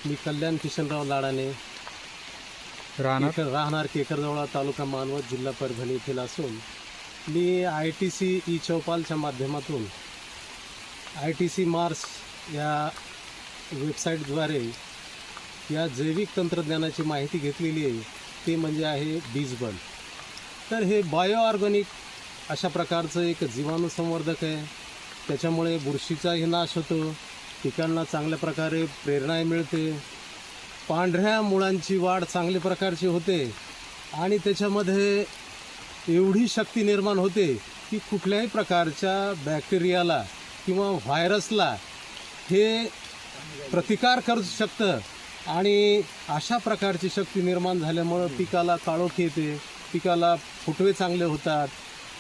मी कल्याण किशनराव लाडाने राहणार केकरजवळा, तालुका मानवत, जिल्हा परभणी येथील असून मी ITC ई चौपालच्या माध्यमातून ITC मार्स या वेबसाईटद्वारे या जैविक तंत्रज्ञानाची माहिती घेतलेली आहे. ते म्हणजे आहे बीजबल. तर हे बायो ऑर्गॅनिक अशा प्रकारचं एक जीवाणुसंवर्धक आहे. त्याच्यामुळे बुरशीचाही नाश होतो, पिकांना चांगल्या प्रकारे प्रेरणा मिळते, पांढऱ्या मुळांची वाढ चांगल्या प्रकारची होते आणि त्याच्यामध्ये एवढी शक्ती निर्माण होते की कुठल्याही प्रकारच्या बॅक्टेरियाला किंवा व्हायरसला हे प्रतिकार करू शकतं. आणि अशा प्रकारची शक्ती निर्माण झाल्यामुळं पिकाला काळोखी येते, पिकाला फुटवे चांगले होतात,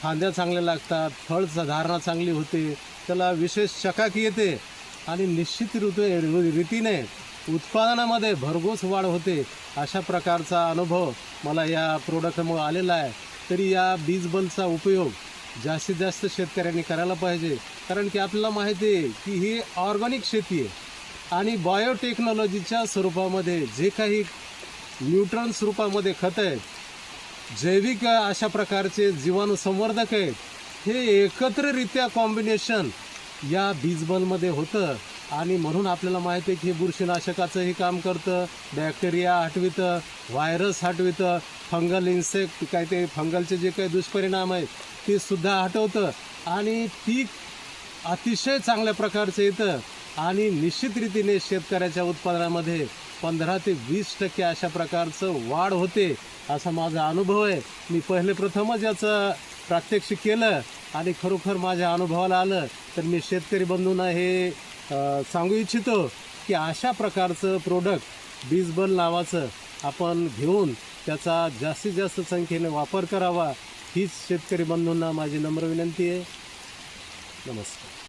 फांद्या चांगल्या लागतात, फळ धारणा चांगली होते, त्याला विशेष चकाकी येते आणि निश्चित रीतीने उत्पादनामध्ये भरघोस वाढ होते. अशा प्रकारचा अनुभव मला या प्रोडक्टमुळे आलेला आहे. तरी या बीजबलचा उपयोग जास्तीत जास्त शेतकऱ्यांनी करायला पाहिजे, कारण की आपल्याला माहिती आहे की ही ऑर्गॅनिक शेती आहे आणि बायोटेक्नॉलॉजीच्या स्वरूपामध्ये जे काही न्यूट्रन्स रूपामध्ये खतं आहेत, जैविक अशा प्रकारचे जीवाणुसंवर्धक आहेत, हे एकत्रित्या कॉम्बिनेशन या बीजबलमध्ये होतं. आणि म्हणून आपल्याला माहिती आहे की हे बुरशीनाशकाचंही काम करतं, बॅक्टेरिया हटवितं, व्हायरस हटवितं, फंगल इन्सेक्ट काय ते फंगलचे जे काही दुष्परिणाम आहेत ते सुद्धा हटवतं आणि पीक अतिशय चांगल्या प्रकारचं येतं आणि निश्चित रीतीने शेतकऱ्याच्या उत्पादनामध्ये 15 ते 20% अशा प्रकारचं वाढ होते, असा माझा अनुभव आहे. मी प्रथमच याचं प्रात्यक्षिक केलं आणि खरोखर माझ्या अनुभवाला आलं. तर मी शेतकरी बंधूंना हे सांगू इच्छितो की अशा प्रकारचं प्रोडक्ट बीजबल नावाचं आपण घेऊन त्याचा जास्तीत जास्त संख्येने वापर करावा, हीच शेतकरी बंधूंना माझी नम्र विनंती आहे. नमस्कार.